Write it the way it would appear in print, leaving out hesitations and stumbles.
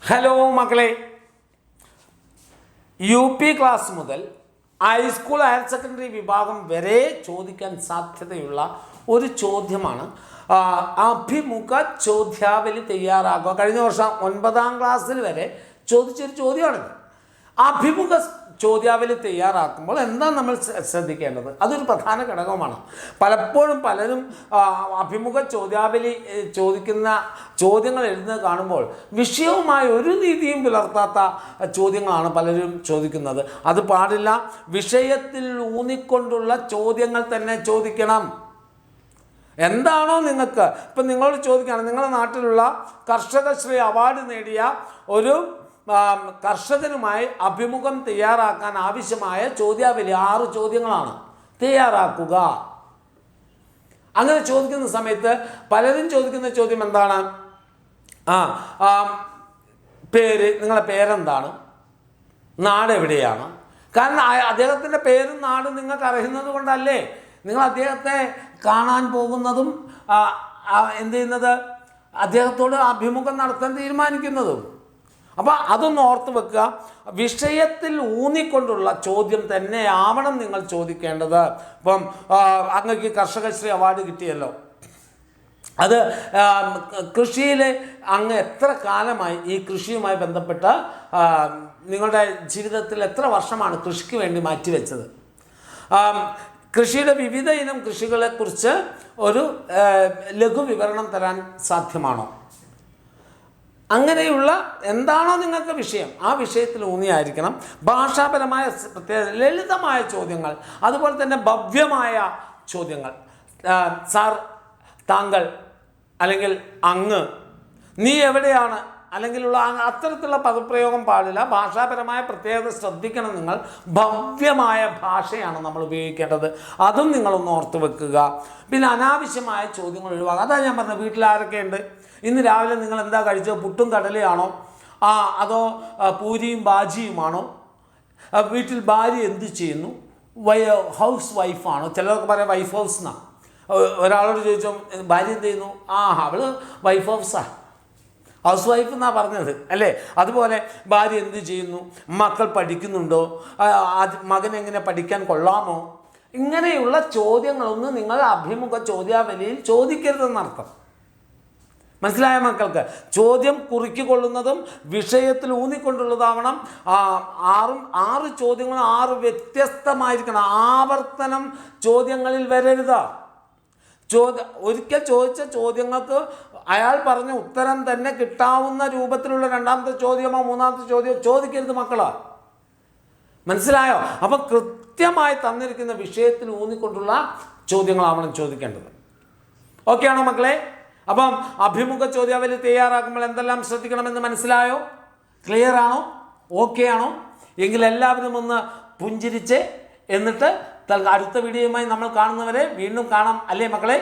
Hello മക്കളെ, UP class മുതൽ high school higher secondary വിഭാഗം വരെ ചോദിക്കാൻ സാധ്യതയുള്ള ഒരു ചോദ്യമാണ് അഭിമുഖ ചോദ്യാവലി തയ്യാറാക്കുക. കഴിഞ്ഞ വർഷം 9ാം ക്ലാസ്സിൽ വരെ ചോദിച്ചൊരു ചോദ്യമാണിത്. അഭിമുഖ ചോദ്യാവലി തയ്യാറാക്കുമ്പോൾ എന്താ നമ്മൾ ശ്രദ്ധിക്കേണ്ടത്? അതൊരു പ്രധാന ഘടകമാണ്. പലപ്പോഴും പലരും അഭിമുഖ ചോദ്യാവലി ചോദിക്കുന്ന ചോദ്യങ്ങൾ എഴുതുന്നത് കാണുമ്പോൾ വിഷയവുമായി ഒരു രീതിയും പുലർത്താത്ത ചോദ്യങ്ങളാണ് പലരും ചോദിക്കുന്നത്. അത് പാടില്ല. വിഷയത്തിൽ ഊന്നിക്കൊണ്ടുള്ള ചോദ്യങ്ങൾ തന്നെ ചോദിക്കണം. എന്താണോ നിങ്ങൾക്ക് ഇപ്പം നിങ്ങളോട് ചോദിക്കുകയാണ്, നിങ്ങളുടെ നാട്ടിലുള്ള കർഷകശ്രീ അവാർഡ് നേടിയ ഒരു കർഷകനുമായി അഭിമുഖം തയ്യാറാക്കാൻ ആവശ്യമായ ചോദ്യാവലി 6 ചോദ്യങ്ങളാണ്. തയ്യാറാക്കുക. അങ്ങനെ ചോദിക്കുന്ന സമയത്ത് പലരും ചോദിക്കുന്ന ചോദ്യം എന്താണ്? പേര്, നിങ്ങളുടെ പേരെന്താണ്, നാട് എവിടെയാണ്? കാരണം അദ്ദേഹത്തിൻ്റെ പേരും നാടും നിങ്ങൾക്ക് അറിയുന്നത് കൊണ്ടല്ലേ നിങ്ങൾ അദ്ദേഹത്തെ കാണാൻ പോകുന്നതും എന്ത് ചെയ്യുന്നത്, അദ്ദേഹത്തോട് അഭിമുഖം നടത്താൻ തീരുമാനിക്കുന്നതും. അപ്പോൾ അതൊന്ന് ഓർത്ത് വെക്കുക. വിഷയത്തിൽ ഊന്നിക്കൊണ്ടുള്ള ചോദ്യം തന്നെ ആവണം നിങ്ങൾ ചോദിക്കേണ്ടത്. ഇപ്പം അങ്ങക്ക് കർഷകശ്രീ അവാർഡ് കിട്ടിയല്ലോ, അത് കൃഷിയിൽ അങ്ങ് എത്ര കാലമായി ഈ കൃഷിയുമായി ബന്ധപ്പെട്ട നിങ്ങളുടെ ജീവിതത്തിൽ എത്ര വർഷമാണ് കൃഷിക്ക് വേണ്ടി മാറ്റിവെച്ചത്? കൃഷിയുടെ വിവിധ ഇനം കൃഷികളെക്കുറിച്ച് ഒരു ലഘു വിവരണം തരാൻ സാധ്യമാണോ? അങ്ങനെയുള്ള എന്താണോ നിങ്ങൾക്ക് വിഷയം, ആ വിഷയത്തിൽ ഊന്നിയായിരിക്കണം. ഭാഷാപരമായ പ്രത്യേക ലളിതമായ ചോദ്യങ്ങൾ, അതുപോലെ തന്നെ ഭവ്യമായ ചോദ്യങ്ങൾ. സാർ, താങ്കൾ, അല്ലെങ്കിൽ അങ്ങ്, നീ എവിടെയാണ്, അല്ലെങ്കിലുള്ള അത്തരത്തിലുള്ള പദപ്രയോഗം പാടില്ല. ഭാഷാപരമായ പ്രത്യേകത ശ്രദ്ധിക്കണം. നിങ്ങൾ ഭവ്യമായ ഭാഷയാണ് നമ്മൾ ഉപയോഗിക്കേണ്ടത്. അതും നിങ്ങളൊന്ന് ഓർത്ത് വെക്കുക. പിന്നെ അനാവശ്യമായ ചോദ്യങ്ങൾ ഒഴിവാക്കുക. അതാണ് ഞാൻ പറഞ്ഞത്. വീട്ടിൽ ആരൊക്കെയുണ്ട്, ഇന്ന് രാവിലെ നിങ്ങൾ എന്താ കഴിച്ചത്, പുട്ടും കടലയാണോ, അതോ പൂരിയും ബാജിയുമാണോ, വീട്ടിൽ ഭാര്യ എന്ത് ചെയ്യുന്നു, ഹൗസ് വൈഫാണോ? ചിലർക്ക് പറയാം വൈഫ് ഹൗസ് എന്നാണ്. ഒരാളോട് ചോദിച്ചോ ഭാര്യ എന്ത് ചെയ്യുന്നു, അവള് വൈഫ് ഹൗസാണ്, ഹൗസ് വൈഫ് എന്നാണ് പറഞ്ഞത് അല്ലേ? അതുപോലെ ഭാര്യ എന്ത് ചെയ്യുന്നു, മക്കൾ പഠിക്കുന്നുണ്ടോ, മകൻ എങ്ങനെ പഠിക്കാൻ കൊള്ളാമോ? ഇങ്ങനെയുള്ള ചോദ്യങ്ങളൊന്നും നിങ്ങൾ അഭിമുഖ ചോദ്യാവലിയിൽ ചോദിക്കരുതെന്നർത്ഥം. മനസ്സിലായ മക്കൾക്ക്? ചോദ്യം കുറിക്കൊള്ളുന്നതും വിഷയത്തിൽ ഊന്നിക്കൊണ്ടുള്ളതാവണം. 6 ചോദ്യങ്ങൾ 6 വ്യത്യസ്തമായിരിക്കണം. ആവർത്തനം ചോദ്യങ്ങളിൽ വരരുത്. ഒരിക്കൽ ചോദിച്ച ചോദ്യങ്ങൾക്ക് അയാൾ പറഞ്ഞ ഉത്തരം തന്നെ കിട്ടാവുന്ന രൂപത്തിലുള്ള 2ാമത്തെ ചോദ്യമോ 3ാമത്തെ ചോദ്യമോ ചോദിക്കരുത് മക്കള്. മനസ്സിലായോ? അപ്പം കൃത്യമായി തന്നിരിക്കുന്ന വിഷയത്തിൽ ഊന്നിക്കൊണ്ടുള്ള ചോദ്യങ്ങളാവണം ചോദിക്കേണ്ടത്. ഓക്കെ ആണോ മക്കളെ? അപ്പം അഭിമുഖ ചോദ്യാവലി തയ്യാറാക്കുമ്പോൾ എന്തെല്ലാം ശ്രദ്ധിക്കണമെന്ന് മനസ്സിലായോ? ക്ലിയർ ആണോ? ഓക്കെ ആണോ? എങ്കിൽ എല്ലാവരും ഒന്ന് പുഞ്ചിരിച്ച് എന്നിട്ട് അടുത്ത വീഡിയോയുമായി നമ്മൾ കാണുന്നവരെ വീണ്ടും കാണാം അല്ലേ മക്കളെ?